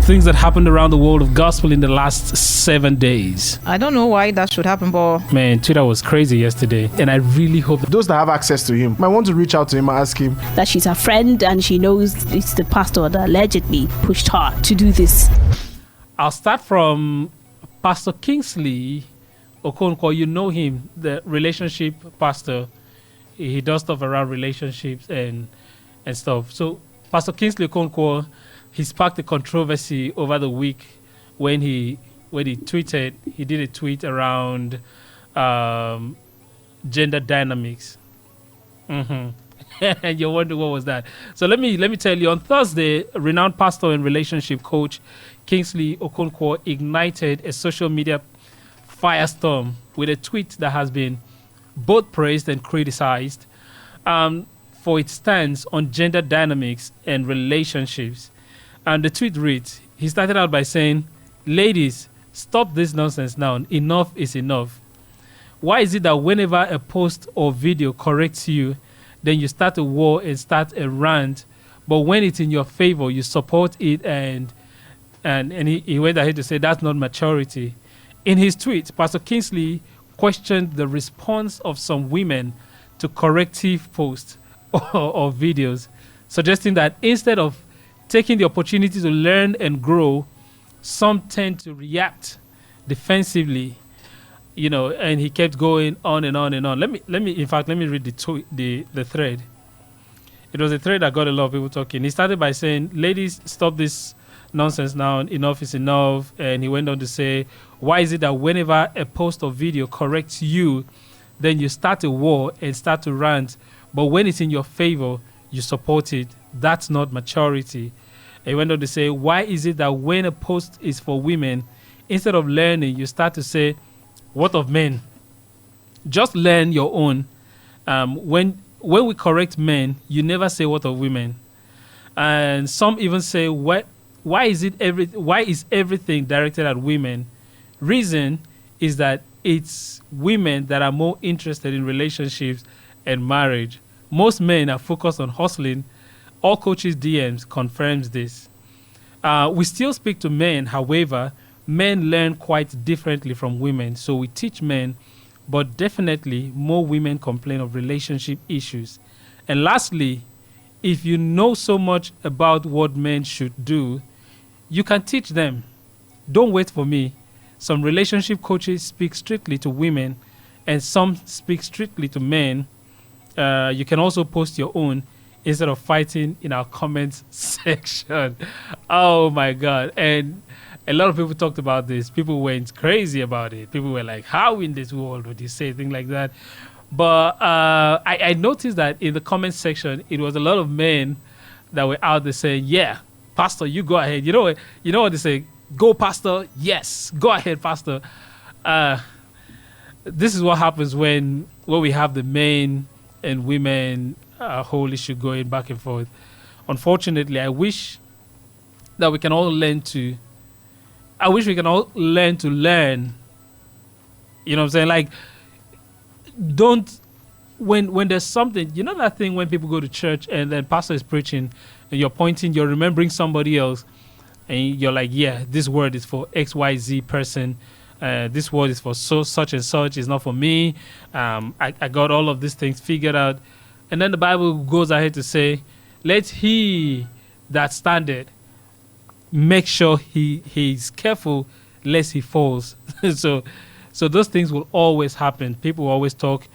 things that happened around the world of gospel in the last 7 days. I don't know why that should happen, but Man, Twitter was crazy yesterday, and I really hope Those that have access to him might want to reach out to him and ask him that she's her friend and she knows it's the pastor that allegedly pushed her to do this. I'll start from Pastor Kingsley Okonkwo. You know him, the relationship pastor. He does stuff around relationships and stuff. So Pastor Kingsley Okonkwo, he sparked a controversy over the week when he tweeted. He did a tweet around gender dynamics. And you're wondering what was that. So let me tell you. On Thursday, renowned pastor and relationship coach Kingsley Okonkwo ignited a social media firestorm with a tweet that has been both praised and criticized for its stance on gender dynamics and relationships. And the tweet reads, he started out by saying, "Ladies, stop this nonsense now. Enough is enough. Why is it that whenever a post or video corrects you, then you start a war and start a rant, but when it's in your favor, you support it?" And he went ahead to say that's not maturity. In his tweet, Pastor Kingsley questioned the response of some women to corrective posts or videos, suggesting that instead of taking the opportunity to learn and grow, some tend to react defensively, and he kept going on and on and on. Let me read the thread. It was a thread that got a lot of people talking. He started by saying, "Ladies, stop this nonsense now. Enough is enough." And he went on to say, "Why is it that whenever a post or video corrects you, then you start a war and start to rant, but when it's in your favor, you support it? That's not maturity." And he went on to say, "Why is it that when a post is for women, instead of learning, you start to say, 'What of men?' Just learn your own. When we correct men, you never say 'What of women?'" And some even say, why is everything directed at women? Reason is that it's women that are more interested in relationships and marriage. Most men are focused on hustling. All coaches' DMs confirms this. We still speak to men. However, men learn quite differently from women. So we teach men, but definitely more women complain of relationship issues. And lastly, if you know so much about what men should do, you can teach them. Don't wait for me. Some relationship coaches speak strictly to women and some speak strictly to men. You can also post your own instead of fighting in our comments section. Oh my God. And a lot of people talked about this. People went crazy about it. People were like, how in this world would you say things like that? But I noticed that in the comment section, it was a lot of men that were out there saying, "Yeah, Pastor, you go ahead." You know what they say? "Go, Pastor." Yes, go ahead, Pastor. This is what happens when we have the men and women whole issue going back and forth. Unfortunately, I wish we can all learn to learn. You know what I'm saying? Like, don't, when there's something, that thing when people go to church and then pastor is preaching and you're remembering somebody else and you're like, yeah, this word is for XYZ person. This word is for such and such. It's not for me. I got all of these things figured out. And then the Bible goes ahead to say, let he that standeth make sure he's careful lest he falls. So those things will always happen. People will always talk.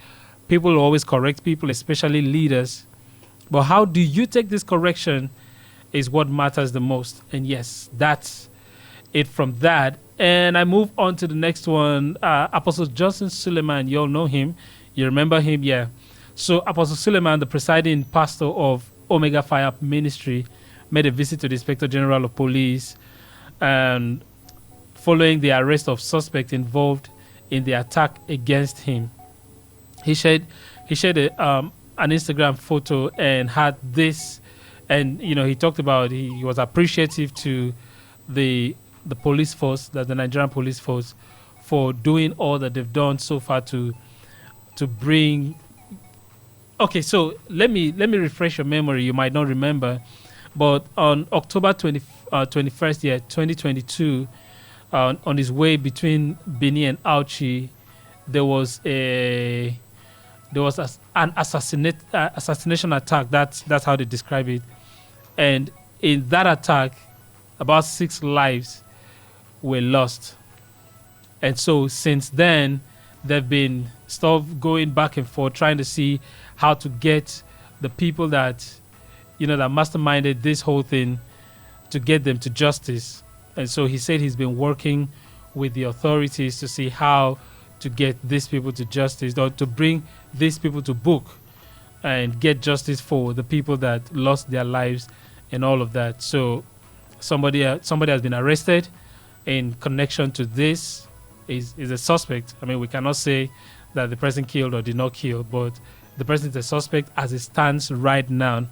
People will always correct people, especially leaders. But how do you take this correction is what matters the most. And yes, that's it from that. And I move on to the next one. Apostle Johnson Suleiman, you all know him. You remember him? Yeah. So Apostle Suleiman, the presiding pastor of Omega Fire Ministry, made a visit to the Inspector General of Police and following the arrest of suspects involved in the attack against him. He shared an Instagram photo and had this, and he talked about he was appreciative to the police force, the Nigerian police force, for doing all that they've done so far to bring. Okay, so let me refresh your memory. You might not remember, but on October 25th, 21st, 2022, on his way between Benin and Auchi, there was an assassination attack. That's how they describe it. And in that attack, about 6 lives were lost. And so since then, they've been going back and forth, trying to see how to get the people that masterminded this whole thing, to get them to justice. And so he said he's been working with the authorities to see how to get these people to justice, or to bring these people to book and get justice for the people that lost their lives and all of that. So somebody has been arrested in connection to this, is a suspect. I mean, we cannot say that the person killed or did not kill, but the person is a suspect as it stands right now.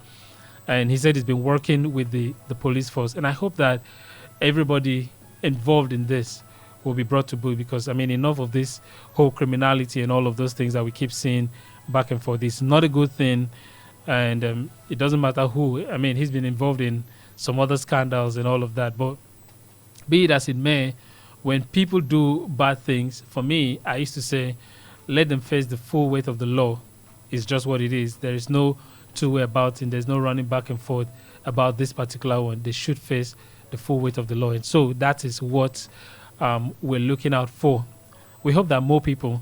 And he said he's been working with the police force. And I hope that everybody involved in this will be brought to book, because, I mean, enough of this whole criminality and all of those things that we keep seeing back and forth. It's not a good thing. And it doesn't matter who. I mean, he's been involved in some other scandals and all of that. But be it as it may, when people do bad things, for me, I used to say, let them face the full weight of the law. It's just what it is. There is no two-way about it. There's no running back and forth about this particular one. They should face the full weight of the law. And so that is what we're looking out for. We hope that more people,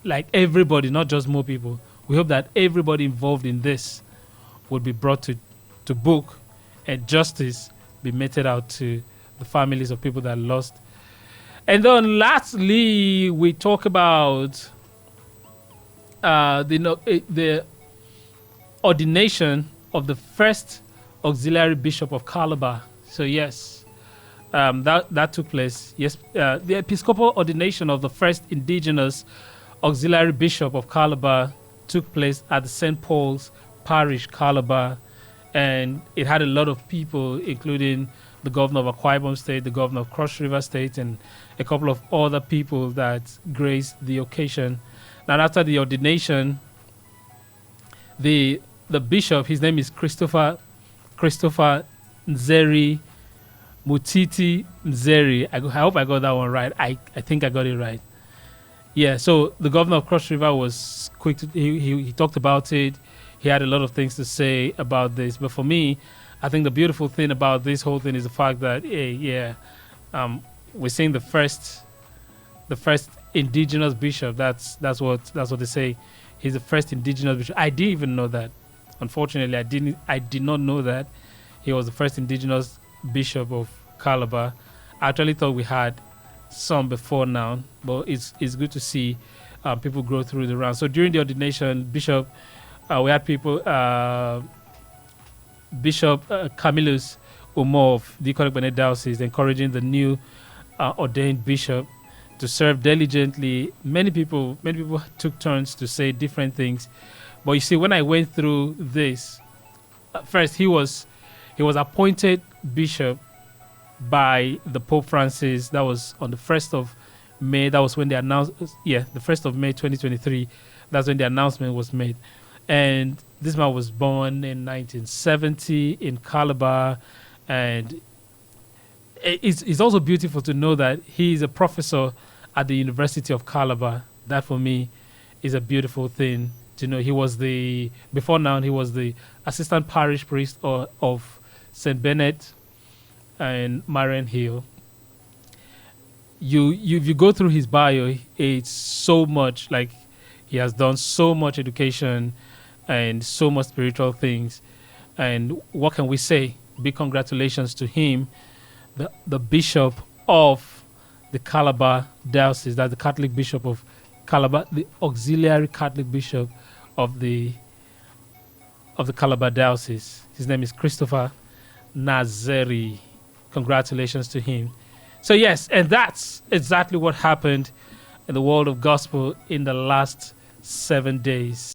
like everybody, not just more people, we hope that everybody involved in this will be brought to book, and justice be meted out to the families of people that lost. And then lastly, we talk about the ordination of the first auxiliary bishop of Calabar. So yes, that took place. Yes, the episcopal ordination of the first indigenous auxiliary bishop of Calabar took place at the St. Paul's Parish, Calabar, and it had a lot of people, including the governor of Akwa Ibom State, the governor of Cross River State, and a couple of other people that graced the occasion. And after the ordination, the bishop, his name is Christopher Nzeri Mutiti Nzeri. I hope I got that one right. I think I got it right. Yeah, so the governor of Cross River was quick to, he talked about it. He had a lot of things to say about this. But for me, I think the beautiful thing about this whole thing is the fact that, we're seeing the first indigenous bishop. That's what they say. He's the first indigenous bishop. I didn't even know that. Unfortunately, I did not know that he was the first indigenous bishop of Calabar. I actually thought we had some before now, but it's good to see people grow through the round. So during the ordination, Bishop, we had people, Bishop Camillus Umo of the Ikonek Diocese encouraging the new ordained bishop to serve diligently. Many people took turns to say different things. But you see, when I went through this, first he was appointed bishop by the Pope Francis. That was on the 1st of May. That was when they announced, the 1st of May 2023. That's when the announcement was made. And this man was born in 1970 in Calabar. And it's also beautiful to know that he is a professor at the University of Calabar. That for me is a beautiful thing to know. He was before now, he was the assistant parish priest of St. Bennett and Marian Hill. You go through his bio, it's so much, like he has done so much education and so much spiritual things. And what can we say? Big congratulations to him, the bishop of the Calabar Diocese. That's the Catholic bishop of Calabar, the auxiliary Catholic bishop of the Calabar Diocese. His name is Christopher Nazeri. Congratulations to him. So yes, and that's exactly what happened in the world of gospel in the last 7 days.